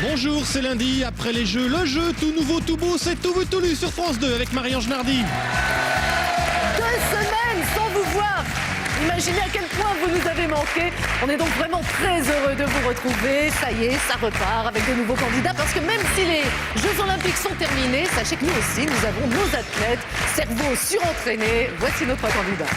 Bonjour, c'est lundi, après les jeux, le jeu tout nouveau, tout beau, c'est tout vu, tout lu sur France 2 avec Marie-Ange Nardi. 2 semaines sans vous voir. Imaginez à quel point vous nous avez manqué. On est donc vraiment très heureux de vous retrouver. Ça y est, ça repart avec de nouveaux candidats parce que même si les Jeux Olympiques sont terminés, sachez que nous aussi, nous avons nos athlètes, cerveaux surentraînés. Voici nos 3 candidats.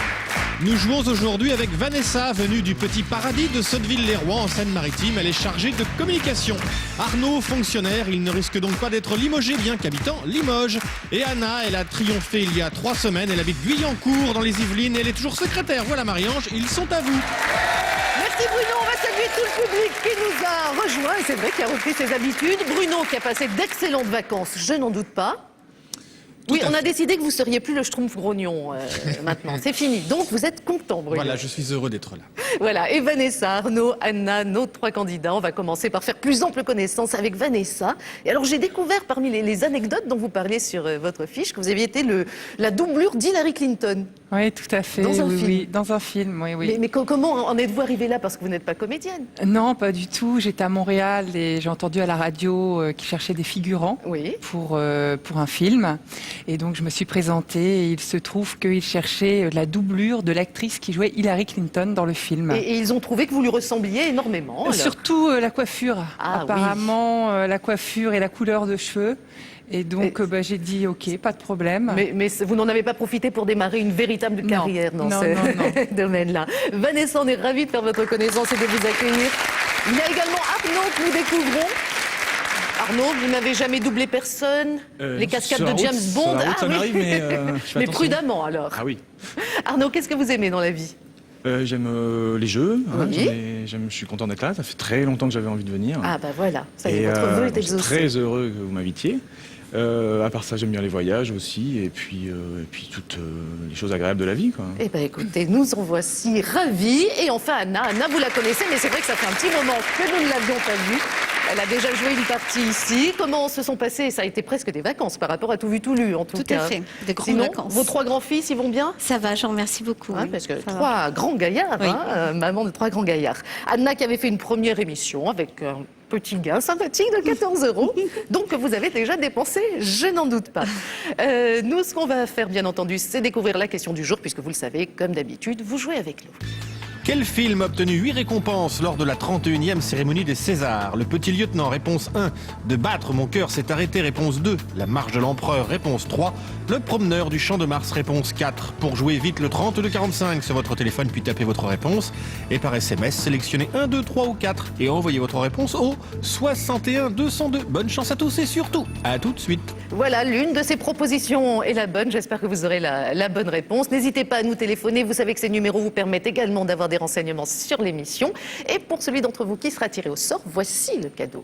Nous jouons aujourd'hui avec Vanessa, venue du petit paradis de Sotteville-les-Rois en Seine-Maritime. Elle est chargée de communication. Arnaud, fonctionnaire, il ne risque donc pas d'être limogé, bien qu'habitant Limoges. Et Anna, elle a triomphé il y a 3 semaines. Elle habite Guyancourt dans les Yvelines et elle est toujours secrétaire. Voilà Marie-Ange, ils sont à vous. Merci Bruno, on va saluer tout le public qui nous a rejoints. Et c'est vrai qu'il a repris ses habitudes. Bruno qui a passé d'excellentes vacances, je n'en doute pas. Oui, on a décidé que vous seriez plus le Schtroumpf grognon maintenant. C'est fini. Donc, vous êtes content, Bruno. Voilà, je suis heureux d'être là. Voilà. Et Vanessa, Arnaud, Anna, nos 3 candidats. On va commencer par faire plus ample connaissance avec Vanessa. Et alors, j'ai découvert parmi les anecdotes dont vous parliez sur votre fiche que vous aviez été la doublure d'Hillary Clinton. Oui, tout à fait. Dans un film. Oui, dans un film, oui. Mais comment en êtes-vous arrivée là? Parce que vous n'êtes pas comédienne. Non, pas du tout. J'étais à Montréal et j'ai entendu à la radio qu'ils cherchaient des figurants Oui. pour un film. Et donc, je me suis présentée et il se trouve qu'ils cherchaient la doublure de l'actrice qui jouait Hillary Clinton dans le film. Et ils ont trouvé que vous lui ressembliez énormément. Alors. Surtout la coiffure. Ah, apparemment, la coiffure et la couleur de cheveux. Et donc, j'ai dit, OK, pas de problème. Mais vous n'en avez pas profité pour démarrer une véritable carrière dans ce domaine-là. Vanessa, on est ravis de faire votre connaissance et de vous accueillir. Il y a également Arnaud que nous découvrons. Arnaud, vous n'avez jamais doublé personne. Les cascades de James Bond. Ça m'arrive, mais je fais mais attention. prudemment alors. Ah oui. Arnaud, qu'est-ce que vous aimez dans la vie? J'aime les jeux. Hein, Oui. je suis content d'être là. Ça fait très longtemps que j'avais envie de venir. Ah bah voilà, ça y est, Et votre vœu est je suis exaucé. très heureux que vous m'invitiez. À part ça, j'aime bien les voyages aussi, et puis toutes les choses agréables de la vie, quoi. Eh bien écoutez, nous en voici ravis. Et enfin Anna, vous la connaissez, mais c'est vrai que ça fait un petit moment que nous ne l'avions pas vue. Elle a déjà joué une partie ici. Comment se sont passées? Ça a été presque des vacances par rapport à Tout vu, tout lu en tout cas. Tout à fait, de grandes Sinon, vacances. vos 3 grands-fils, ils vont bien? Ça va, je vous remercie beaucoup. Hein, oui. parce que Ça va. 3 grands gaillards, Oui. Maman de 3 grands gaillards. Anna qui avait fait une première émission avec un petit gain sympathique de 14 €. Donc vous avez déjà dépensé, je n'en doute pas. Nous, ce qu'on va faire, bien entendu, c'est découvrir la question du jour, puisque vous le savez, comme d'habitude, vous jouez avec nous. Quel film a obtenu 8 récompenses lors de la 31e cérémonie des Césars? Le Petit Lieutenant, réponse 1. De battre, mon cœur s'est arrêté, réponse 2. La Marche de l'Empereur, réponse 3. Le Promeneur du Champ de Mars, réponse 4. Pour jouer vite, le 3245 sur votre téléphone, puis tapez votre réponse. Et par SMS, sélectionnez 1, 2, 3 ou 4 et envoyez votre réponse au 61 202. Bonne chance à tous et surtout, à tout de suite. Voilà, l'une de ces propositions est la bonne. J'espère que vous aurez la bonne réponse. N'hésitez pas à nous téléphoner. Vous savez que ces numéros vous permettent également d'avoir des renseignements sur l'émission. Et pour celui d'entre vous qui sera tiré au sort, voici le cadeau.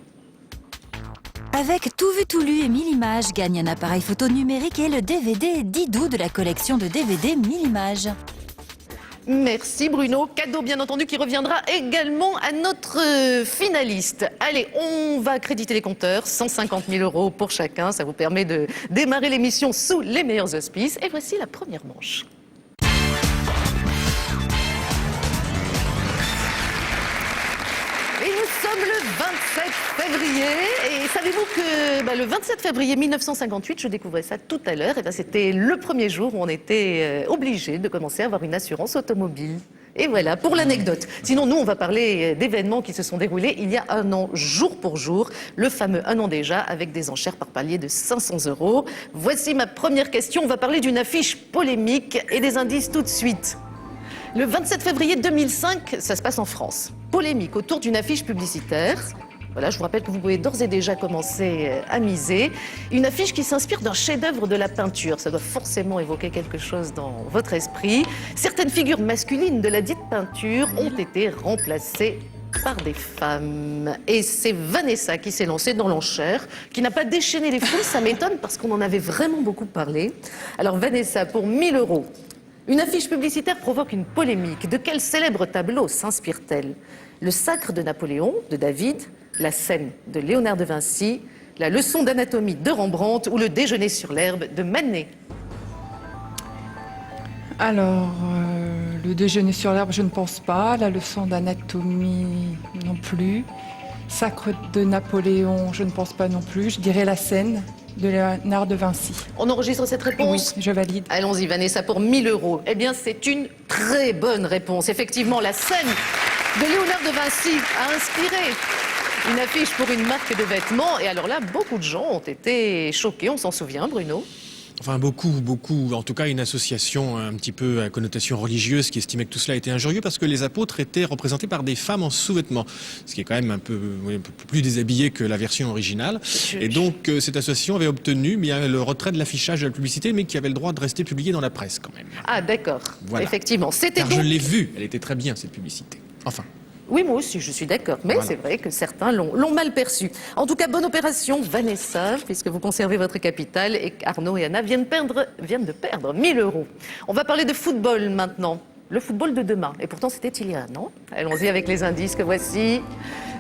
Avec Tout vu, tout lu et 1000 images, gagne un appareil photo numérique et le DVD Didou de la collection de DVD 1000 images. Merci Bruno. Cadeau bien entendu qui reviendra également à notre finaliste. Allez, on va accréditer les compteurs. 150 000 € pour chacun. Ça vous permet de démarrer l'émission sous les meilleurs auspices. Et voici la première manche. Et nous sommes le 27 février. Et savez-vous que le 27 février 1958, je découvrais ça tout à l'heure, et c'était le premier jour où on était obligé de commencer à avoir une assurance automobile. Et voilà, pour l'anecdote. Sinon, nous, on va parler d'événements qui se sont déroulés il y a 1 an, jour pour jour. Le fameux 1 an déjà, avec des enchères par palier de 500 €. Voici ma première question. On va parler d'une affiche polémique et des indices tout de suite. Le 27 février 2005, ça se passe en France. Polémique autour d'une affiche publicitaire. Voilà, je vous rappelle que vous pouvez d'ores et déjà commencer à miser. Une affiche qui s'inspire d'un chef-d'œuvre de la peinture. Ça doit forcément évoquer quelque chose dans votre esprit. Certaines figures masculines de la dite peinture ont été remplacées par des femmes. Et c'est Vanessa qui s'est lancée dans l'enchère, qui n'a pas déchaîné les foules. Ça m'étonne parce qu'on en avait vraiment beaucoup parlé. Alors Vanessa, pour 1000 €. Une affiche publicitaire provoque une polémique. De quel célèbre tableau s'inspire-t-elle? Le Sacre de Napoléon, de David, la Scène de Léonard de Vinci, la Leçon d'anatomie de Rembrandt ou le Déjeuner sur l'herbe de Manet? Alors, le déjeuner sur l'herbe, je ne pense pas. La leçon d'anatomie non plus. Sacre de Napoléon, je ne pense pas non plus. Je dirais La Seine de Léonard de Vinci. On enregistre cette réponse? Oui, je valide. Allons-y, Vanessa, pour 1 000 €. Eh bien, c'est une très bonne réponse. Effectivement, la scène de Léonard de Vinci a inspiré une affiche pour une marque de vêtements. Et alors là, beaucoup de gens ont été choqués. On s'en souvient, Bruno? Enfin, beaucoup. En tout cas, une association un petit peu à connotation religieuse qui estimait que tout cela était injurieux parce que les apôtres étaient représentés par des femmes en sous-vêtements. Ce qui est quand même un peu plus déshabillé que la version originale. Et donc, cette association avait obtenu bien le retrait de l'affichage de la publicité, mais qui avait le droit de rester publié dans la presse quand même. Ah, d'accord. Voilà. Effectivement. C'était Car donc... je l'ai vue. Elle était très bien, cette publicité. Enfin. Oui, moi aussi, je suis d'accord. Mais Voilà. c'est vrai que certains l'ont mal perçu. En tout cas, bonne opération, Vanessa, puisque vous conservez votre capital et Arnaud et Anna viennent de perdre 1 000 €. On va parler de football maintenant. Le football de demain. Et pourtant, c'était il y a un an. Allons-y avec les indices que voici.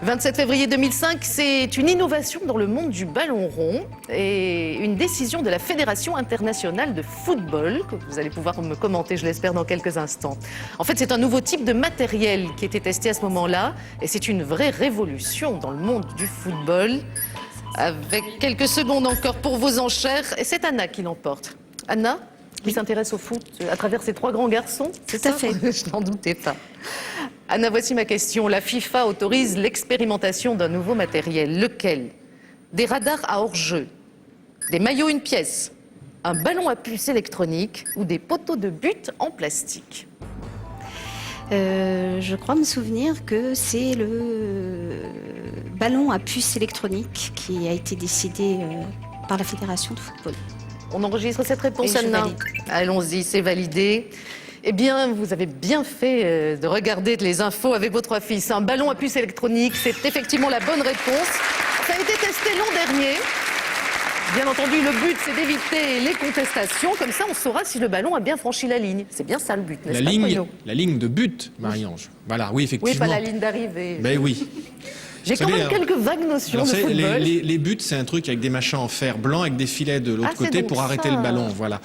27 février 2005, c'est une innovation dans le monde du ballon rond et une décision de la Fédération internationale de football, que vous allez pouvoir me commenter, je l'espère, dans quelques instants. En fait, c'est un nouveau type de matériel qui était testé à ce moment-là et c'est une vraie révolution dans le monde du football. Avec quelques secondes encore pour vos enchères, et c'est Anna qui l'emporte. Anna, qui s'intéresse au foot à travers ces 3 grands garçons, c'est ça? Tout à fait. Je n'en doutais pas. Anna, voici ma question. La FIFA autorise l'expérimentation d'un nouveau matériel. Lequel? Des radars à hors-jeu, des maillots une pièce, un ballon à puce électronique ou des poteaux de but en plastique? Je crois me souvenir que c'est le ballon à puce électronique qui a été décidé par la Fédération de football. On enregistre cette réponse, Et je Anna? valide. Allons-y, c'est validé. Eh bien, vous avez bien fait de regarder les infos avec vos 3 fils. Un ballon à puce électronique, c'est effectivement la bonne réponse. Ça a été testé l'an dernier. Bien entendu, le but, c'est d'éviter les contestations. Comme ça, on saura si le ballon a bien franchi la ligne. C'est bien ça le but, n'est-ce pas, Bruno? La ligne de but, Marie-Ange. Voilà, oui, effectivement. Oui, pas la ligne d'arrivée. Ben oui. J'ai quand Vous même savez, quelques vagues notions Alors, de football. les buts, c'est un truc avec des machins en fer blanc avec des filets de l'autre Ah, c'est côté donc pour arrêter ça. le ballon. Voilà.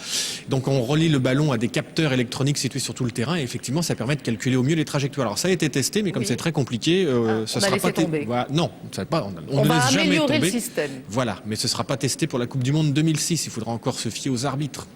Donc on relie le ballon à des capteurs électroniques situés sur tout le terrain et effectivement ça permet de calculer au mieux les trajectoires. Alors ça a été testé, mais comme Oui. c'est très compliqué, on ce a sera laissé pas tomber. Voilà. Non, ça va pas. On On ne va laisse jamais améliorer tomber. le système. Voilà, mais ce sera pas testé pour la Coupe du Monde 2006. Il faudra encore se fier aux arbitres.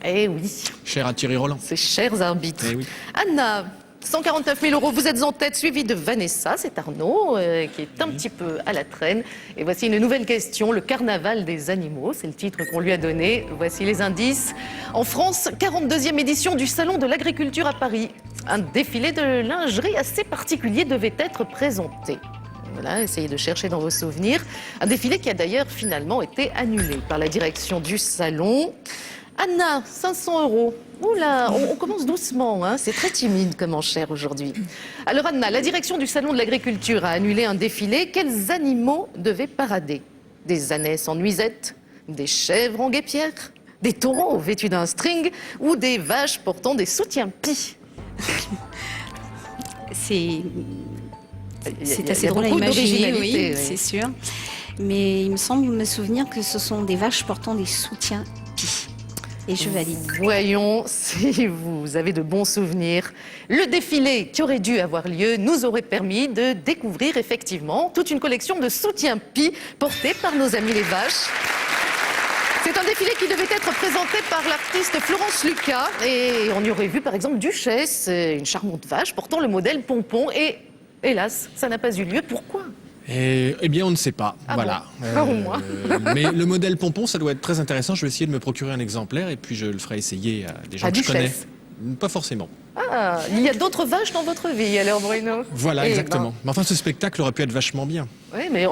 Eh oui, Cher à Thierry Roland. ces chers arbitres. Eh oui. Anna, 149 000 €, vous êtes en tête, suivi de Vanessa, c'est Arnaud, qui est un petit peu à la traîne. Et voici une nouvelle question, le carnaval des animaux, c'est le titre qu'on lui a donné. Voici les indices. En France, 42e édition du Salon de l'Agriculture à Paris. Un défilé de lingerie assez particulier devait être présenté. Voilà, essayez de chercher dans vos souvenirs. Un défilé qui a d'ailleurs finalement été annulé par la direction du salon. Anna, 500 €. Oula, on commence doucement, hein. C'est très timide comme enchère aujourd'hui. Alors Anna, la direction du Salon de l'Agriculture a annulé un défilé. Quels animaux devaient parader? Des ânesses en nuisette, des chèvres en guêpière, des taureaux vêtus d'un string ou des vaches portant des soutiens-pis? C'est Il y a assez drôle à beaucoup imaginer, d'originalité, oui, c'est sûr. Mais il me semble me souvenir que ce sont des vaches portant des soutiens-pis. Et je valide. Voyons si vous avez de bons souvenirs. Le défilé qui aurait dû avoir lieu nous aurait permis de découvrir effectivement toute une collection de soutiens-pis portés par nos amis les vaches. C'est un défilé qui devait être présenté par l'artiste Florence Lucas et on y aurait vu par exemple Duchesse, une charmante vache portant le modèle Pompon et hélas, ça n'a pas eu lieu. Pourquoi ? Eh bien, on ne sait pas. Ah voilà. bon. Au moins. Mais le modèle Pompon, ça doit être très intéressant. Je vais essayer de me procurer un exemplaire et puis je le ferai essayer à des gens À que je connais. Duchesse. Pas forcément. Ah, il y a d'autres vaches dans votre vie alors Bruno ? Voilà, Eh exactement. ben, Mais enfin, ce spectacle aurait pu être vachement bien. oui, mais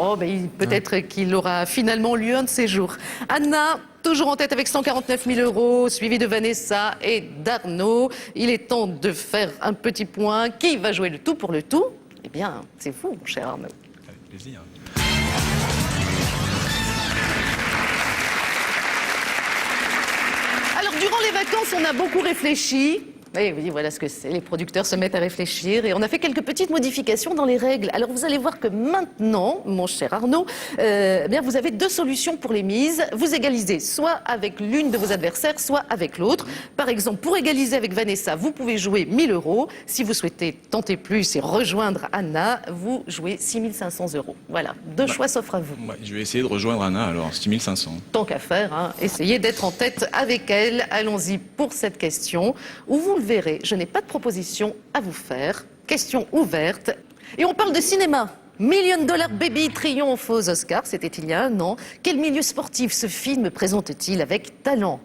peut-être qu'il aura finalement lieu un de ces jours. Anna, toujours en tête avec 149 000 €, suivi de Vanessa et d'Arnaud. Il est temps de faire un petit point. Qui va jouer le tout pour le tout ? Eh bien, c'est vous, mon cher Arnaud. Avec plaisir. Alors, durant les vacances, on a beaucoup réfléchi. Et oui, voilà ce que c'est. Les producteurs se mettent à réfléchir et on a fait quelques petites modifications dans les règles. Alors vous allez voir que maintenant, mon cher Arnaud, bien vous avez 2 solutions pour les mises. Vous égalisez soit avec l'une de vos adversaires, soit avec l'autre. Par exemple, pour égaliser avec Vanessa, vous pouvez jouer 1 000 €. Si vous souhaitez tenter plus et rejoindre Anna, vous jouez 6 500 €. Voilà, 2 choix s'offrent à vous. Ouais, je vais essayer de rejoindre Anna alors, 6500. Tant qu'à faire, hein, essayez d'être en tête avec elle. Allons-y pour cette question où vous le verrez, je n'ai pas de proposition à vous faire. Question ouverte. Et on parle de cinéma. $1 Million Baby triomphe aux Oscars, c'était il y a un an. Quel milieu sportif ce film présente-t-il avec talent?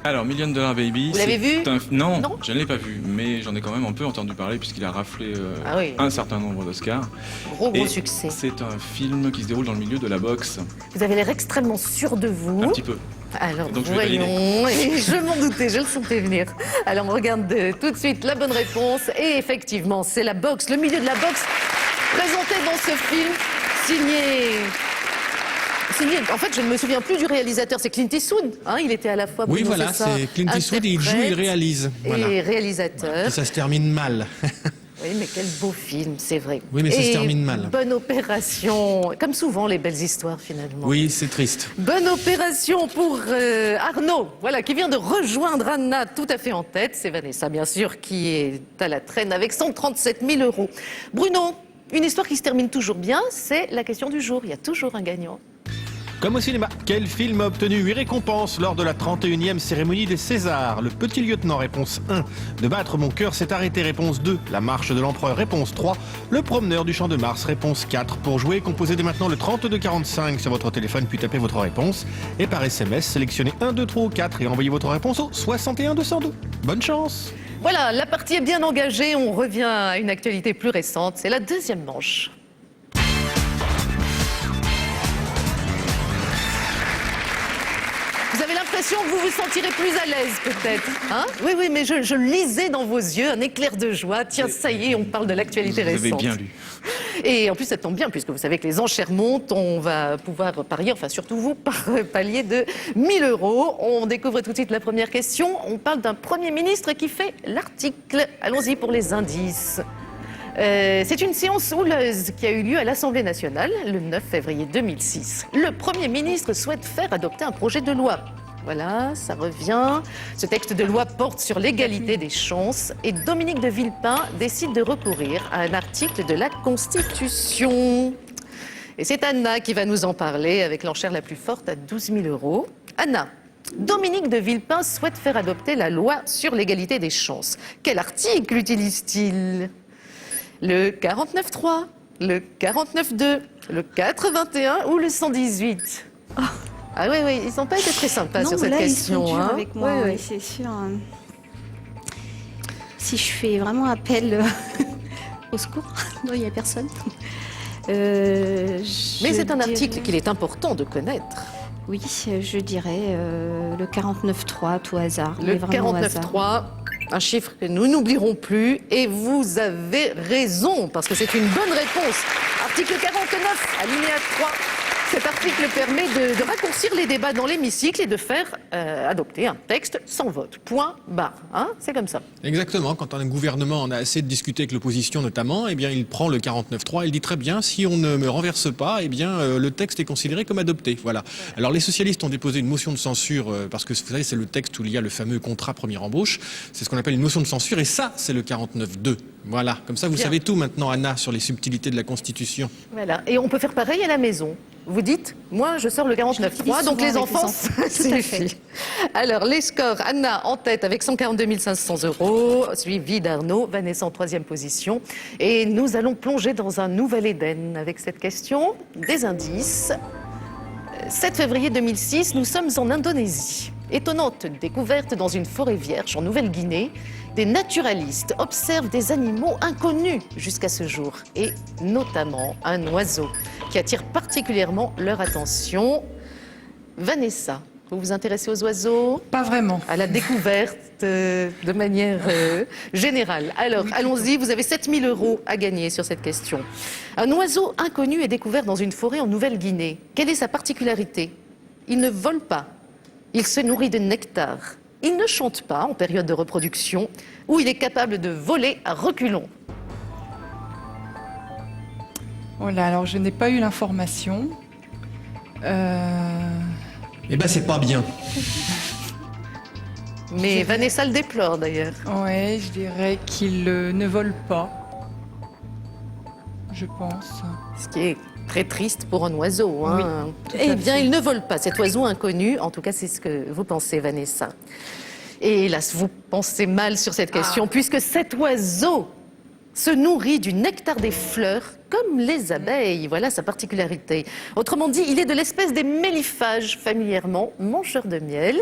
Alors, $1 Million Baby... Vous l'avez vu? Non, Non, je ne l'ai pas vu, mais j'en ai quand même un peu entendu parler puisqu'il a raflé Ah oui. un certain nombre d'Oscars. Gros Et succès. c'est un film qui se déroule dans le milieu de la boxe, Vous avez l'air extrêmement sûr de vous. un petit peu. Alors Donc, je vais voyons, et je m'en doutais, je le sentais venir. Alors on regarde tout de suite la bonne réponse. Et effectivement, c'est la boxe, le milieu de la boxe présenté dans ce film, signé... En fait, je ne me souviens plus du réalisateur, c'est Clint Eastwood. Hein, il était à la fois Oui, Bruno, voilà, ça, c'est Clint Eastwood, il joue, il interprète réalise. Voilà. Et réalisateur. Et ça se termine mal. Oui, mais quel beau film, c'est vrai. Oui, mais ça se Et termine mal. Bonne opération, comme souvent les belles histoires finalement. Oui, c'est triste. Bonne opération pour Arnaud, voilà, qui vient de rejoindre Anna tout à fait en tête. C'est Vanessa, bien sûr, qui est à la traîne avec 137 000 €. Bruno, une histoire qui se termine toujours bien, c'est la question du jour. Il y a toujours un gagnant. Comme au cinéma, quel film a obtenu 8 récompenses lors de la 31e cérémonie des Césars? Le Petit Lieutenant, réponse 1. De battre mon cœur s'est arrêté, réponse 2. La Marche de l'Empereur, réponse 3. Le Promeneur du Champ de Mars, réponse 4. Pour jouer, composez dès maintenant le 3245 sur votre téléphone, puis tapez votre réponse. Et par SMS, sélectionnez 1, 2, 3 ou 4 et envoyez votre réponse au 61 202. Bonne chance! Voilà, la partie est bien engagée. On revient à une actualité plus récente. C'est la deuxième manche. Vous avez l'impression que vous vous sentirez plus à l'aise, peut-être, hein? Oui, oui, mais je lisais dans vos yeux un éclair de joie. Tiens, ça y est, on parle de l'actualité récente. Vous avez bien lu. Et en plus, ça tombe bien, puisque vous savez que les enchères montent, on va pouvoir parier, enfin surtout vous, par palier de 1 000 €. On découvre tout de suite la première question. On parle d'un Premier ministre qui fait l'article. Allons-y pour les indices. C'est une séance houleuse qui a eu lieu à l'Assemblée nationale le 9 février 2006. Le Premier ministre souhaite faire adopter un projet de loi. Voilà, ça revient. Ce texte de loi porte sur l'égalité des chances et Dominique de Villepin décide de recourir à un article de la Constitution. Et c'est Anna qui va nous en parler avec l'enchère la plus forte à 12 000 €. Anna, Dominique de Villepin souhaite faire adopter la loi sur l'égalité des chances. Quel article utilise-t-il ? Le 49.3, le 49.2, le 421 ou le 118 ? Ah oui, oui, ils n'ont pas été très sympas sur cette là, question. Ils sont durs hein. avec moi, Oui, oui, oui. c'est sûr. Si je fais vraiment appel au secours, non, il n'y a personne. Mais c'est un article qu'il est important de connaître. Oui, je dirais le 49.3, tout hasard. Le mais vraiment au hasard. 49.3, un chiffre que nous n'oublierons plus. Et vous avez raison, parce que c'est une bonne réponse. Article 49, alinéa 3. Cet article permet de raccourcir les débats dans l'hémicycle et de faire adopter un texte sans vote. Point, barre. Hein, c'est comme ça. Exactement, quand un gouvernement en a assez de discuter avec l'opposition notamment, eh bien il prend le 49.3, il dit très bien, si on ne me renverse pas, eh bien le texte est considéré comme adopté. Voilà. Alors les socialistes ont déposé une motion de censure, parce que vous savez, c'est le texte où il y a le fameux contrat première embauche, c'est ce qu'on appelle une motion de censure, et ça, c'est le 49.2. Voilà, comme ça vous Bien. savez tout maintenant, Anna, sur les subtilités de la Constitution. Voilà. Et on peut faire pareil à la maison. Vous dites, moi je sors le 49.3, donc les enfants, ça suffit. Alors les scores, Anna en tête avec 142 500 €, suivi d'Arnaud, Vanessa en troisième position. Et nous allons plonger dans un nouvel Éden avec cette question, des indices. 7 février 2006, nous sommes en Indonésie. Étonnante découverte dans une forêt vierge en Nouvelle-Guinée. Des naturalistes observent des animaux inconnus jusqu'à ce jour, et notamment un oiseau qui attire particulièrement leur attention. Vanessa, vous vous intéressez aux oiseaux ? Pas vraiment. À la découverte de manière générale. Alors, allons-y, vous avez 7 000 € à gagner sur cette question. Un oiseau inconnu est découvert dans une forêt en Nouvelle-Guinée. Quelle est sa particularité ? Il ne vole pas. Il se nourrit de nectar. il ne chante pas en période de reproduction, ou il est capable de voler à reculons. Voilà, alors je n'ai pas eu l'information. Eh ben, c'est pas bien. Mais Vanessa le déplore d'ailleurs. Ouais, je dirais qu'il ne vole pas. Je pense. Ce qui est très triste pour un oiseau. Hein. tout Eh à bien, fait. il ne vole pas, cet oiseau inconnu. En tout cas, c'est ce que vous pensez, Vanessa. Et hélas, vous pensez mal sur cette question, puisque cet oiseau se nourrit du nectar des fleurs, comme les abeilles. Voilà sa particularité. Autrement dit, il est de l'espèce des méliphages, familièrement mangeurs de miel.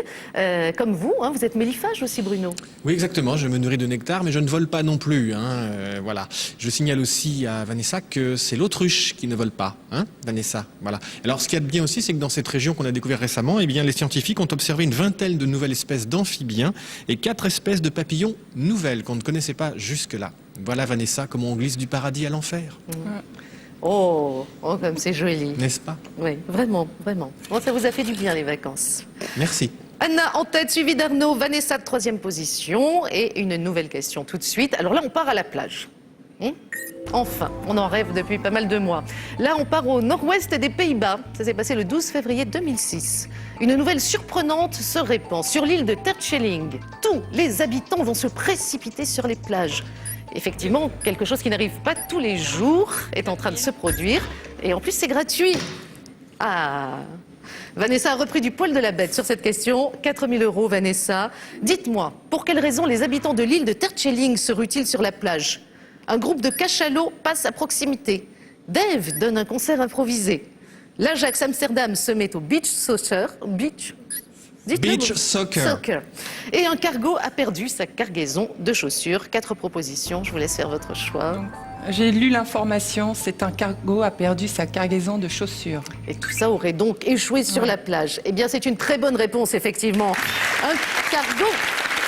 Comme vous, hein, vous êtes méliphage aussi, Bruno. Oui, exactement. Je me nourris de nectar, mais je ne vole pas non plus. Hein. Voilà. Je signale aussi à Vanessa que c'est l'autruche qui ne vole pas. Hein, Vanessa. Voilà. Alors, ce qu'il y a de bien aussi, c'est que dans cette région qu'on a découvert récemment, eh bien, les scientifiques ont observé une vingtaine de nouvelles espèces d'amphibiens et 4 espèces de papillons nouvelles qu'on ne connaissait pas jusque-là. Voilà, Vanessa, comment on glisse du paradis à l'enfer. Oh, comme c'est joli. N'est-ce pas? Oui, vraiment, vraiment. Bon, ça vous a fait du bien, les vacances. Merci. Anna en tête, suivie d'Arnaud. Vanessa de 3e position. Et une nouvelle question tout de suite. Alors là, on part à la plage. Enfin, on en rêve depuis pas mal de mois. Là, on part au nord-ouest des Pays-Bas. Ça s'est passé le 12 février 2006. Une nouvelle surprenante se répand sur l'île de Terschelling. Tous les habitants vont se précipiter sur les plages. Effectivement, quelque chose qui n'arrive pas tous les jours est en train de se produire. Et en plus, c'est gratuit. Ah, Vanessa a repris du poil de la bête sur cette question. 4 000 €, Vanessa. Dites-moi, pour quelles raisons les habitants de l'île de Terschelling se ruent-ils sur la plage? Un groupe de cachalots passe à proximité. Dave donne un concert improvisé. L'Ajax Amsterdam se met au beach soccer. Dites-le, Beach vous. soccer. Et un cargo a perdu sa cargaison de chaussures. 4 propositions, je vous laisse faire votre choix. Donc, j'ai lu l'information, c'est un cargo a perdu sa cargaison de chaussures. Et tout ça aurait donc échoué sur la plage. Eh bien, c'est une très bonne réponse, effectivement. Un cargo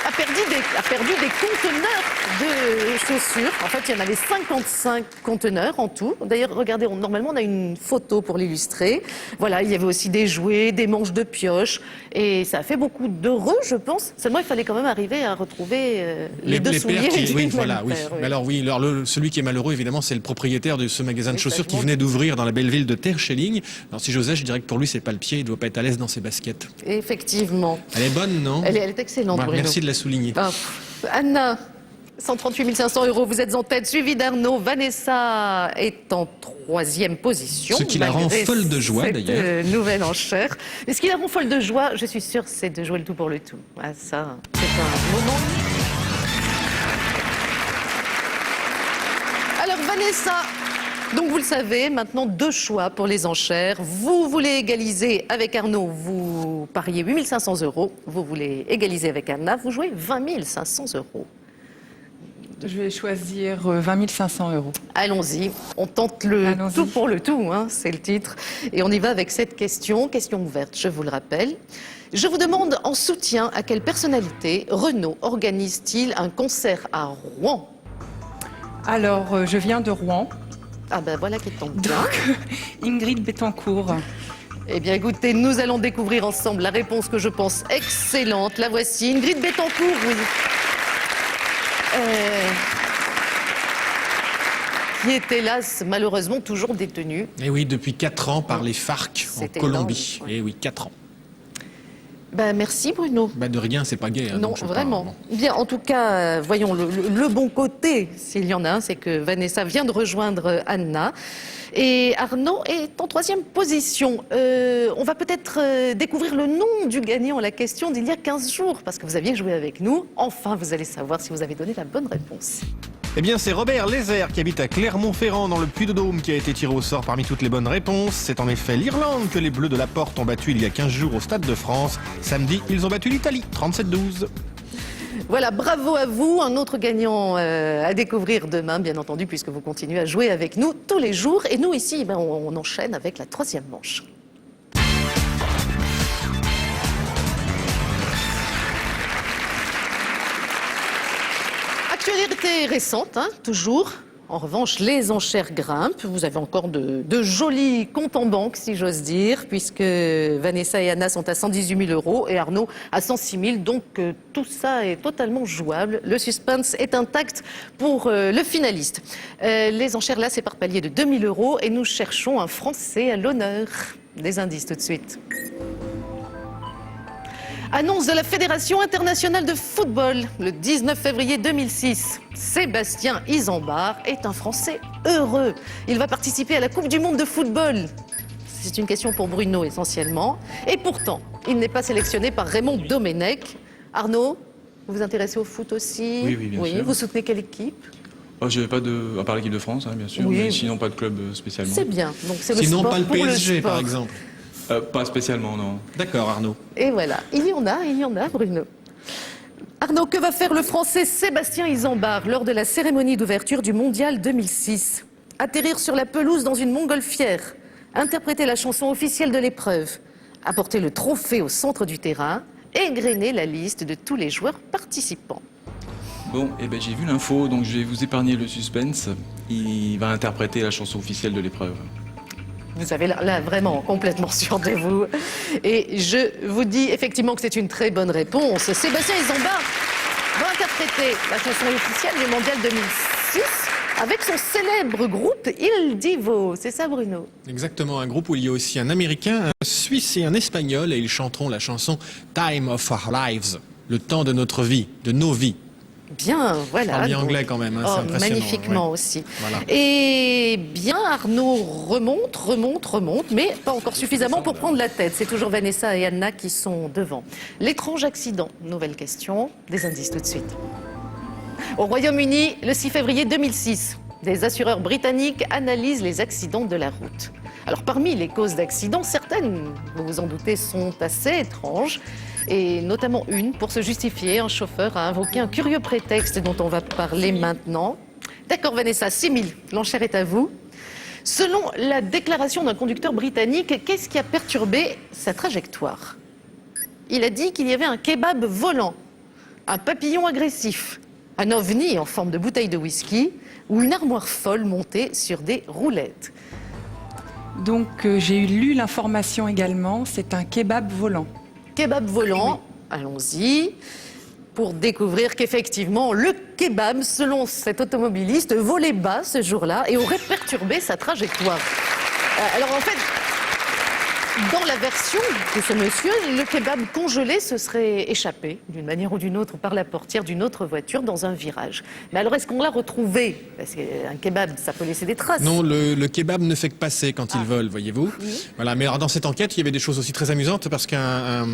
a perdu des conteneurs de chaussures. En fait, il y en avait 55 conteneurs en tout. D'ailleurs, regardez, normalement, on a une photo pour l'illustrer. Voilà, il y avait aussi des jouets, des manches de pioche. Et ça a fait beaucoup d'heureux, je pense. Seulement, il fallait quand même arriver à retrouver les deux souliers. paires du oui, même voilà, oui. paire, oui. Mais alors, oui, celui qui est malheureux, évidemment, c'est le propriétaire de ce magasin de Oui, chaussures ça, qui je venait d'ouvrir dans la belle ville de Terschelling. Alors, si j'osais, je dirais que pour lui, c'est pas le pied. Il doit pas être à l'aise dans ses baskets. Effectivement. Elle est bonne, non? Elle est excellente, Bah, Bruno. merci de la souligner. Ah, Anna, 138 500 €, vous êtes en tête, suivi d'Arnaud. Vanessa est en 3e position. Ce qui la rend malgré folle de joie, cette, d'ailleurs. Nouvelle enchère. Et ce qui la rend folle de joie, je suis sûre, c'est de jouer le tout pour le tout. Ah, ça, c'est un moment. Alors, Vanessa, donc vous le savez, maintenant 2 choix pour les enchères. Vous voulez égaliser avec Arnaud, vous pariez 8 500 €. Vous voulez égaliser avec Anna, vous jouez 20 500 €. Je vais choisir 20 500 €. Allons-y, on tente le Allons-y. tout pour le tout, hein, c'est le titre. Et on y va avec cette question ouverte, je vous le rappelle. Je vous demande en soutien à quelle personnalité Renault organise-t-il un concert à Rouen? Alors, je viens de Rouen, Ah ben voilà qui tombe bien. donc Ingrid Betancourt. Eh bien écoutez, nous allons découvrir ensemble la réponse que je pense excellente. La voici, Ingrid Betancourt, oui. Qui est hélas malheureusement toujours détenue. Et oui, depuis 4 ans par les FARC en C'est Colombie. énorme, ouais. Et oui, 4 ans. Ben merci Bruno. Bah, de rien, c'est pas gay. Hein, Non, donc je sais pas, vraiment. bon. Bien, en tout cas, voyons le bon côté, s'il y en a un, c'est que Vanessa vient de rejoindre Anna. Et Arnaud est en 3e position. On va peut-être découvrir le nom du gagnant à la question d'il y a 15 jours, parce que vous aviez joué avec nous. Enfin, vous allez savoir si vous avez donné la bonne réponse. Eh bien, c'est Robert Lézère qui habite à Clermont-Ferrand dans le Puy-de-Dôme qui a été tiré au sort parmi toutes les bonnes réponses. C'est en effet l'Irlande que les Bleus de la Porte ont battu il y a 15 jours au Stade de France. Samedi, ils ont battu l'Italie, 37-12. Voilà, bravo à vous. Un autre gagnant à découvrir demain, bien entendu, puisque vous continuez à jouer avec nous tous les jours. Et nous, ici, ben, on enchaîne avec la 3e manche. Actualité récente, hein, toujours. En revanche, les enchères grimpent. Vous avez encore de jolis comptes en banque, si j'ose dire, puisque Vanessa et Anna sont à 118 000 € et Arnaud à 106 000. Donc tout ça est totalement jouable. Le suspense est intact pour le finaliste. Les enchères là, c'est par palier de 2 000 € et nous cherchons un Français à l'honneur. Des indices tout de suite. Annonce de la Fédération internationale de football le 19 février 2006. Sébastien Isambard est un Français heureux. Il va participer à la Coupe du monde de football. C'est une question pour Bruno essentiellement. Et pourtant, il n'est pas sélectionné par Raymond Domenech. Arnaud, vous vous intéressez au foot aussi? Oui, bien sûr. Vous soutenez quelle équipe? Je n'avais pas à part l'équipe de France, hein, bien sûr, Oui. mais sinon pas de club spécialement. C'est bien. Donc c'est le Sinon, sport pas le pour PSG, sport. par exemple. Pas spécialement, non. D'accord, Arnaud. Et voilà, il y en a, Bruno. Arnaud, que va faire le Français Sébastien Isambard lors de la cérémonie d'ouverture du Mondial 2006? Atterrir sur la pelouse dans une montgolfière, interpréter la chanson officielle de l'épreuve, apporter le trophée au centre du terrain, égrener la liste de tous les joueurs participants. Bon, j'ai vu l'info, donc je vais vous épargner le suspense. Il va interpréter la chanson officielle de l'épreuve. Vous avez là vraiment complètement sûr de vous. Et je vous dis effectivement que c'est une très bonne réponse. Sébastien Isambard va interpréter la chanson officielle du Mondial 2006 avec son célèbre groupe Il Divo. C'est ça, Bruno? Exactement, un groupe où il y a aussi un Américain, un Suisse et un Espagnol, et ils chanteront la chanson Time of Our Lives, le temps de notre vie, de nos vies. Bien, voilà. Parle bien donc- anglais quand même, hein, c'est impressionnant. magnifiquement ouais. aussi. Voilà. Et bien, Arnaud remonte, mais pas encore suffisamment pour prendre la tête. C'est toujours Vanessa et Anna qui sont devant. L'étrange accident, nouvelle question, des indices tout de suite. Au Royaume-Uni, le 6 février 2006, des assureurs britanniques analysent les accidents de la route. Alors parmi les causes d'accidents, certaines, vous vous en doutez, sont assez étranges. Et notamment une, pour se justifier, un chauffeur a invoqué un curieux prétexte dont on va parler maintenant. D'accord Vanessa, 6 000, l'enchère est à vous. Selon la déclaration d'un conducteur britannique, qu'est-ce qui a perturbé sa trajectoire? Il a dit qu'il y avait un kebab volant, un papillon agressif, un ovni en forme de bouteille de whisky ou une armoire folle montée sur des roulettes. Donc j'ai lu l'information également, c'est un kebab volant. Kebab volant, allons-y, pour découvrir qu'effectivement, le kebab, selon cet automobiliste, volait bas ce jour-là et aurait perturbé sa trajectoire. Alors en fait, dans la version de ce monsieur, le kebab congelé se serait échappé d'une manière ou d'une autre par la portière d'une autre voiture dans un virage. Mais alors est-ce qu'on l'a retrouvé? Parce qu'un kebab, ça peut laisser des traces. Non, le kebab ne fait que passer quand il vole, voyez-vous. Voilà, mais alors dans cette enquête, il y avait des choses aussi très amusantes parce qu'un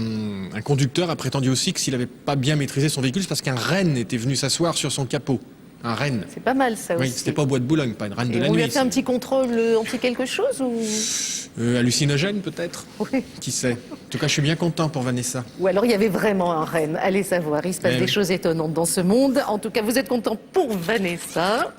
conducteur a prétendu aussi que s'il n'avait pas bien maîtrisé son véhicule, c'est parce qu'un renne était venu s'asseoir sur son capot. Un renne. C'est pas mal ça Oui, aussi. c'était pas au bois de Boulogne, pas une reine de Et la on lui nuit. a fait un petit contrôle anti quelque chose ou... Hallucinogène peut-être. Oui. Qui sait. En tout cas, je suis bien content pour Vanessa. Ou alors il y avait vraiment un renne. Allez savoir, il se passe Eh des oui. choses étonnantes dans ce monde. En tout cas, vous êtes content pour Vanessa.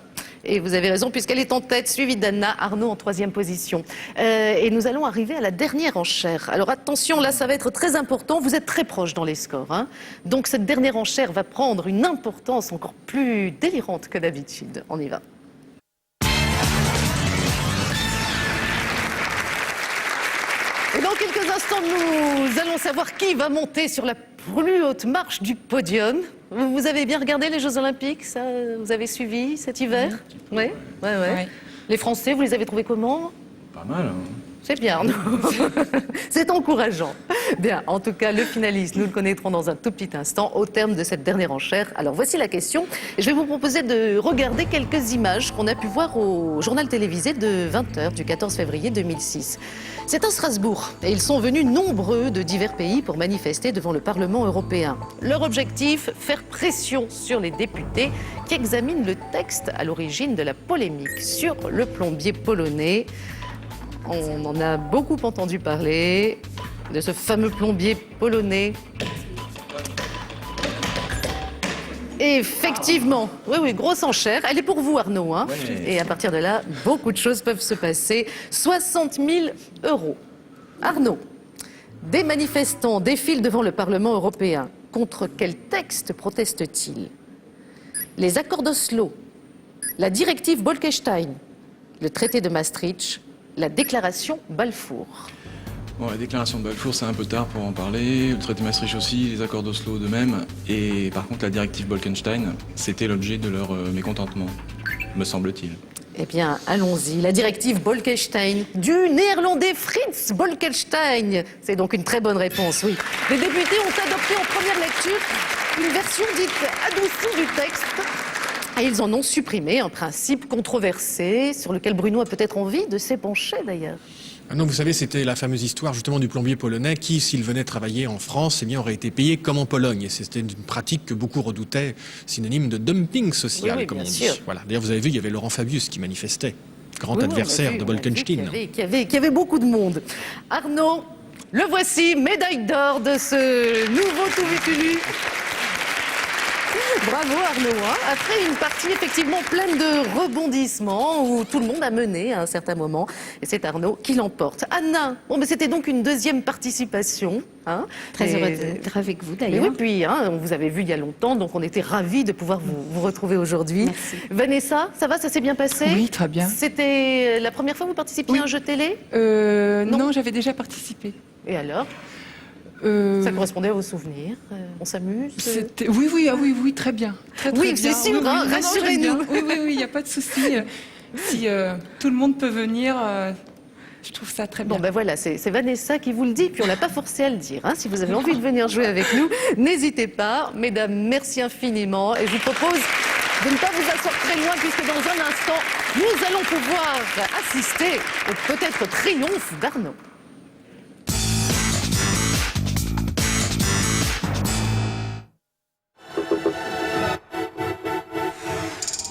Et vous avez raison, puisqu'elle est en tête, suivie d'Anna, Arnaud en 3e position. Et nous allons arriver à la dernière enchère. Alors attention, là, ça va être très important. Vous êtes très proche dans les scores, hein. Donc cette dernière enchère va prendre une importance encore plus délirante que d'habitude. On y va. Et dans quelques instants, nous allons savoir qui va monter sur la plus haute marche du podium. Vous avez bien regardé les Jeux Olympiques, ça, vous avez suivi cet hiver? Oui, ouais. Ouais. Les Français, vous les avez trouvés comment? Pas mal, hein. C'est bien, non? C'est encourageant. Bien, en tout cas, le finaliste, nous le connaîtrons dans un tout petit instant au terme de cette dernière enchère. Alors voici la question. Je vais vous proposer de regarder quelques images qu'on a pu voir au journal télévisé de 20h du 14 février 2006. C'est à Strasbourg et ils sont venus nombreux de divers pays pour manifester devant le Parlement européen. Leur objectif, faire pression sur les députés qui examinent le texte à l'origine de la polémique sur le plombier polonais. On en a beaucoup entendu parler de ce fameux plombier polonais. Et effectivement, oui, grosse enchère. Elle est pour vous, Arnaud, hein. Ouais. Et à partir de là, beaucoup de choses peuvent se passer. 60 000 €. Arnaud, des manifestants défilent devant le Parlement européen. Contre quel texte protestent-ils? Les accords d'Oslo, la directive Bolkestein, le traité de Maastricht, la déclaration Balfour. Bon, la déclaration de Balfour, c'est un peu tard pour en parler. Le traité de Maastricht aussi, les accords d'Oslo de même. Et par contre, la directive Bolkestein, c'était l'objet de leur mécontentement, me semble-t-il. Eh bien, allons-y. La directive Bolkestein, du néerlandais Frits Bolkestein. C'est donc une très bonne réponse, oui. Les députés ont adopté en première lecture une version dite adoucie du texte. Et ils en ont supprimé un principe controversé sur lequel Bruno a peut-être envie de s'épancher d'ailleurs. Ah non, vous savez, c'était la fameuse histoire justement du plombier polonais qui, s'il venait travailler en France, eh bien, aurait été payé comme en Pologne. Et c'était une pratique que beaucoup redoutaient, synonyme de dumping social, Oui, comme on bien dit. sûr. Voilà. D'ailleurs, vous avez vu, il y avait Laurent Fabius qui manifestait, grand Oui, adversaire on a vu, de on a vu Bolkestein. qu'il y avait beaucoup de monde. Arnaud, le voici, médaille d'or de ce nouveau Tout vu tout lu. Bravo Arnaud, hein. Après une partie effectivement pleine de rebondissements où tout le monde a mené à un certain moment et c'est Arnaud qui l'emporte. Anna, bon, mais c'était donc une deuxième participation. Hein. Très heureuse d'être avec vous Mais d'ailleurs. oui, puis on vous avait vu il y a longtemps, donc on était ravis de pouvoir vous retrouver aujourd'hui. Merci. Vanessa, ça va, ça s'est bien passé? Oui, très bien. C'était la première fois que vous participiez à un jeu télé? Non, j'avais déjà participé. Et alors? Ça correspondait à vos souvenirs? On s'amuse? Oui, oui, ah oui, très bien. Très, Oui, bien. c'est sûr, hein, non, rassurez-nous. j'aime bien. Oui, il n'y a pas de souci. Si tout le monde peut venir, je trouve ça très bien. Bon, ben voilà, c'est Vanessa qui vous le dit, puis on l'a pas forcé à le dire. Hein. Si vous avez envie de venir jouer avec nous, n'hésitez pas. Mesdames, merci infiniment. Et je vous propose de ne pas vous asseoir très loin, puisque dans un instant, nous allons pouvoir assister au peut-être triomphe d'Arnaud.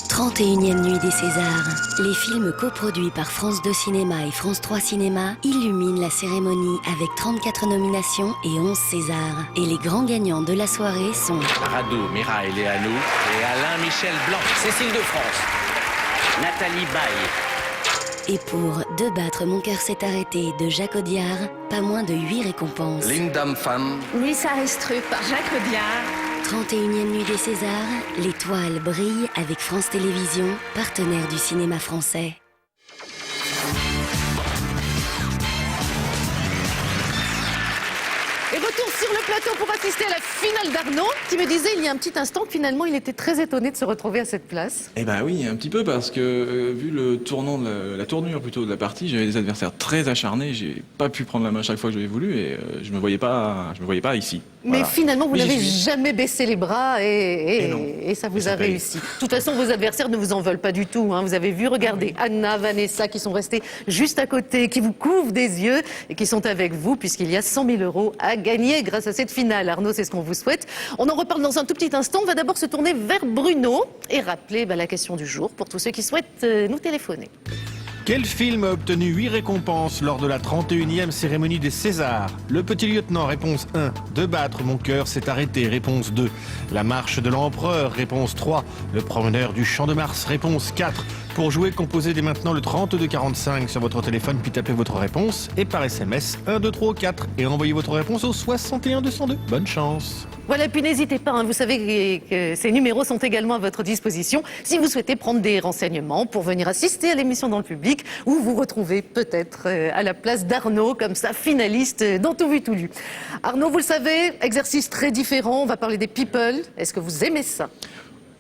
31e nuit des Césars. Les films coproduits par France 2 Cinéma et France 3 Cinéma illuminent la cérémonie avec 34 nominations et 11 Césars. Et les grands gagnants de la soirée sont Rado, Mira Eleanou et Alain Michel Blanc. Cécile de France. Nathalie Baye. Et pour De battre mon cœur s'est arrêté de Jacques Audiard, pas moins de 8 récompenses. Ligne d'âme femme. Lisa Restruc par Jacques Audiard. 31e nuit des Césars, l'étoile brille avec France Télévisions, partenaire du cinéma français. Et retour sur le plateau pour assister à la finale d'Arnaud, qui me disait il y a un petit instant que finalement il était très étonné de se retrouver à cette place. Eh ben oui, un petit peu, parce que vu le tournant, la tournure plutôt de la partie, j'avais des adversaires très acharnés, j'ai pas pu prendre la main chaque fois que j'avais voulu et je me voyais pas ici. Mais Voilà. finalement, vous Mais j'y n'avez suis. jamais baissé les bras et ça vous ça a paye. réussi. De toute façon, vos adversaires ne vous en veulent pas du tout. Hein. Vous avez vu, regardez, Anna, Vanessa qui sont restés juste à côté, qui vous couvrent des yeux et qui sont avec vous puisqu'il y a 100 000 € à gagner grâce à cette finale. Arnaud, c'est ce qu'on vous souhaite. On en reparle dans un tout petit instant. On va d'abord se tourner vers Bruno et rappeler la question du jour pour tous ceux qui souhaitent nous téléphoner. Quel film a obtenu 8 récompenses lors de la 31e cérémonie des Césars? Le Petit Lieutenant, réponse 1. De battre mon cœur s'est arrêté, réponse 2. La marche de l'Empereur, réponse 3. Le promeneur du Champ de Mars, réponse 4. Pour jouer, composez dès maintenant le 3245 sur votre téléphone, puis tapez votre réponse. Et par SMS, 1, 2, 3 ou 4. Et envoyez votre réponse au 61 202. Bonne chance. Voilà, puis n'hésitez pas, hein, vous savez que ces numéros sont également à votre disposition si vous souhaitez prendre des renseignements pour venir assister à l'émission dans le public ou vous retrouver peut-être à la place d'Arnaud, comme ça, finaliste dans Tout vu, tout lu. Arnaud, vous le savez, exercice très différent, on va parler des people. Est-ce que vous aimez ça?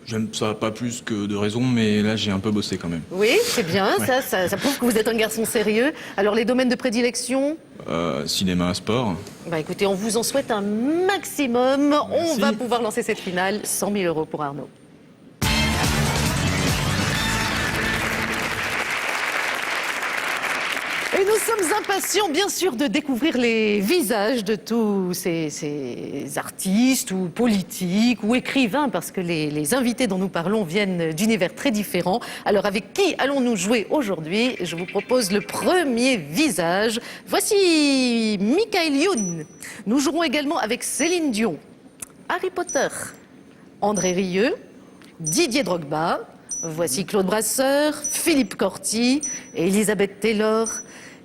J'aime ça pas plus que de raison, mais là j'ai un peu bossé quand même. Oui, c'est bien, Ouais. ça prouve que vous êtes un garçon sérieux. Alors les domaines de prédilection? Cinéma, sport. Bah écoutez, on vous en souhaite un maximum. On Merci. va pouvoir lancer cette finale. 100 000 € pour Arnaud. Et nous sommes impatients, bien sûr, de découvrir les visages de tous ces artistes ou politiques ou écrivains, parce que les invités dont nous parlons viennent d'univers très différents. Alors, avec qui allons-nous jouer aujourd'hui? Je vous propose le premier visage. Voici Michael Youn. Nous jouerons également avec Céline Dion, Harry Potter, André Rieu, Didier Drogba. Voici Claude Brasseur, Philippe Corti et Elisabeth Taylor.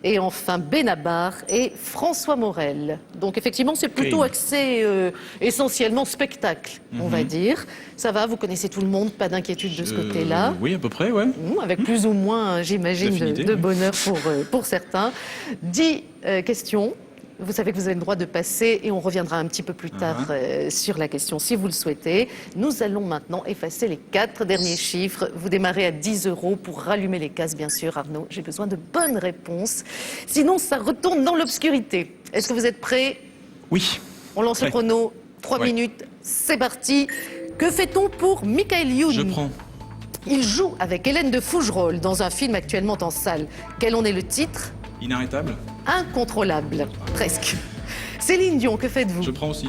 Et enfin, Benabar et François Morel. Donc effectivement, c'est plutôt axé essentiellement spectacle, on va dire. Ça va, vous connaissez tout le monde, pas d'inquiétude de ce côté-là. Oui, à peu près, ouais. Avec plus ou moins, j'imagine, de bonheur pour certains. 10 questions. Vous savez que vous avez le droit de passer et on reviendra un petit peu plus tard sur la question si vous le souhaitez. Nous allons maintenant effacer les 4 derniers chiffres. Vous démarrez à 10 € pour rallumer les cases, bien sûr, Arnaud. J'ai besoin de bonnes réponses. Sinon, ça retourne dans l'obscurité. Est-ce que vous êtes prêts? Oui. On lance le chrono. 3 minutes. C'est parti. Que fait-on pour Michael Youn? Je prends. Il joue avec Hélène de Fougerolles dans un film actuellement en salle. Quel en est le titre? Inarrêtable. Incontrôlable, presque. Céline Dion, que faites-vous? Je prends aussi.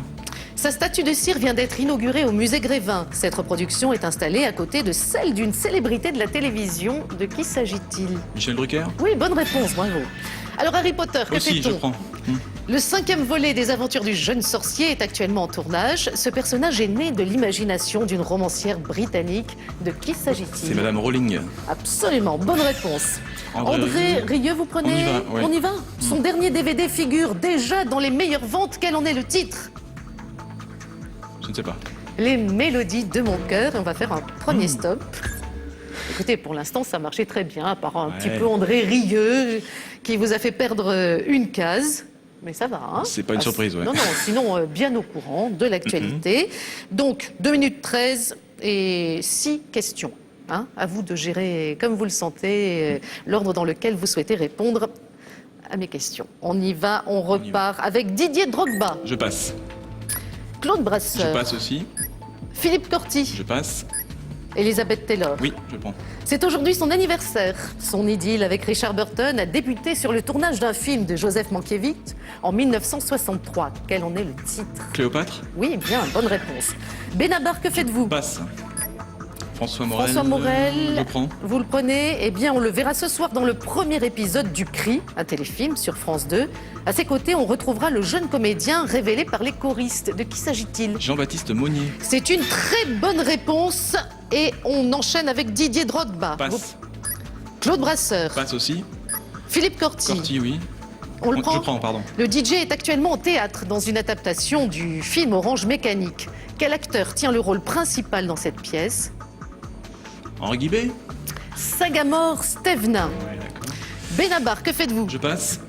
Sa statue de cire vient d'être inaugurée au musée Grévin. Cette reproduction est installée à côté de celle d'une célébrité de la télévision. De qui s'agit-il? Michel Drucker. Oui, bonne réponse, bravo. Alors Harry Potter, que Aussi, je fait-on? prends. Le 5e volet des aventures du jeune sorcier est actuellement en tournage. Ce personnage est né de l'imagination d'une romancière britannique. De qui s'agit-il? C'est Madame Rowling. Absolument, bonne réponse. André Rieu, vous prenez? On y va, ouais. On y va. Son dernier DVD figure déjà dans les meilleures ventes. Quel en est le titre? Je ne sais pas. Les mélodies de mon cœur. Et on va faire un premier stop. Écoutez, pour l'instant, ça marchait très bien, à part un petit peu André Rieu, qui vous a fait perdre une case. Mais ça va, hein? C'est pas une surprise, ouais. Non, sinon, bien au courant de l'actualité. Donc, 2 minutes 13 et 6 questions. Hein, à vous de gérer comme vous le sentez, l'ordre dans lequel vous souhaitez répondre à mes questions. On y va, on repart avec Didier Drogba. Je passe. Claude Brasseur. Je passe aussi. Philippe Corti. Je passe. Elisabeth Taylor. Oui, je prends. C'est aujourd'hui son anniversaire. Son idylle avec Richard Burton a débuté sur le tournage d'un film de Joseph Mankiewicz en 1963. Quel en est le titre? Cléopâtre. Oui, bien, bonne réponse. Benabar, que faites-vous? Passe. François Morel. François Morel, je prends. vous le prenez? Eh bien, on le verra ce soir dans le premier épisode du Cri, un téléfilm sur France 2. À ses côtés, on retrouvera le jeune comédien révélé par les choristes. De qui s'agit-il? Jean-Baptiste Monnier. C'est une très bonne réponse et on enchaîne avec Didier Drogba. Passe. Claude Brasseur. Passe aussi. Philippe Corti. Corti, oui. On le prend? Je prends, pardon. Le DJ est actuellement au théâtre dans une adaptation du film Orange Mécanique. Quel acteur tient le rôle principal dans cette pièce? Henri Guibé. Sagamore Stevenin. Ouais, d'accord. Benabar, que faites-vous? Je passe.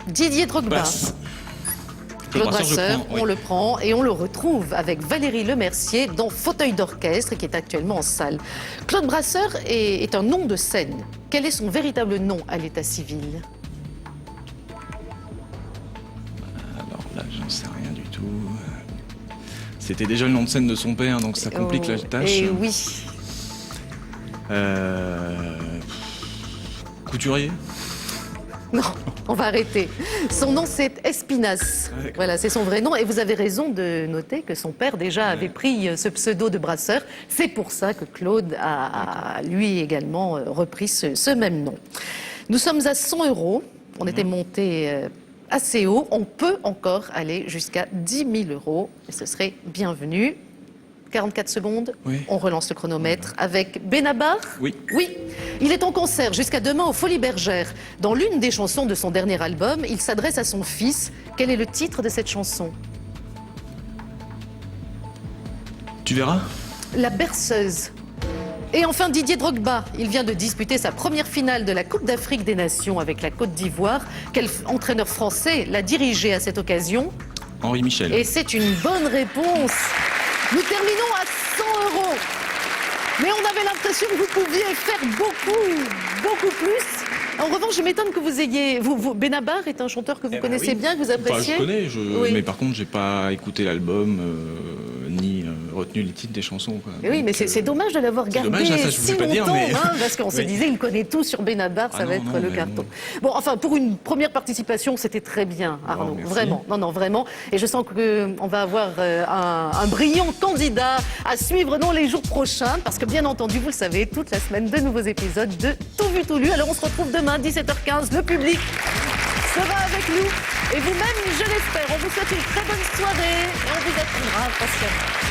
Didier Drogba. Passe. Claude Brasseur, je Brasseur, prends, oui. on le prend et on le retrouve avec Valérie Lemercier dans Fauteuil d'orchestre qui est actuellement en salle. Claude Brasseur est un nom de scène. Quel est son véritable nom à l'état civil? Alors là, j'en sais rien du tout. C'était déjà le nom de scène de son père, donc ça complique la tâche. Et oui. Couturier. Non, on va arrêter. Son nom, c'est Espinasse. Ah, d'accord. Voilà, c'est son vrai nom. Et vous avez raison de noter que son père déjà avait pris ce pseudo de Brasseur. C'est pour ça que Claude a lui également repris ce même nom. Nous sommes à 100 €. On était monté assez haut. On peut encore aller jusqu'à 10 000 €. Et ce serait bienvenu. 44 secondes, Oui. on relance le chronomètre avec Benabar. Oui. Oui, il est en concert jusqu'à demain aux Folies Bergères. Dans l'une des chansons de son dernier album, il s'adresse à son fils. Quel est le titre de cette chanson? Tu verras. La berceuse. Et enfin Didier Drogba, il vient de disputer sa première finale de la Coupe d'Afrique des Nations avec la Côte d'Ivoire. Quel entraîneur français l'a dirigé à cette occasion? Henri Michel. Et c'est une bonne réponse. Nous terminons à 100 €. Mais on avait l'impression que vous pouviez faire beaucoup plus. En revanche, je m'étonne que vous ayez... Benabar est un chanteur que vous connaissez bien, que vous appréciez? Enfin, je connais, Oui. mais par contre, j'ai pas écouté l'album, ni retenu les titres des chansons. Quoi. Et oui, mais c'est dommage de l'avoir gardé dommage, ça, je si voulais pas longtemps, dire, mais- parce qu'on se Oui. disait, il connaît tout sur Benabar, ça Ah va non, être non, le mais carton. Bon, enfin, pour une première participation, c'était très bien, Arnaud, merci. vraiment. Non, vraiment. Et je sens qu'on va avoir un brillant candidat à suivre dans les jours prochains, parce que bien entendu, vous le savez, toute la semaine, de nouveaux épisodes de Tout vu, tout lu. Alors on se retrouve demain, 17h15, le public sera avec nous, et vous-même, je l'espère. On vous souhaite une très bonne soirée, et on vous attendra patiemment.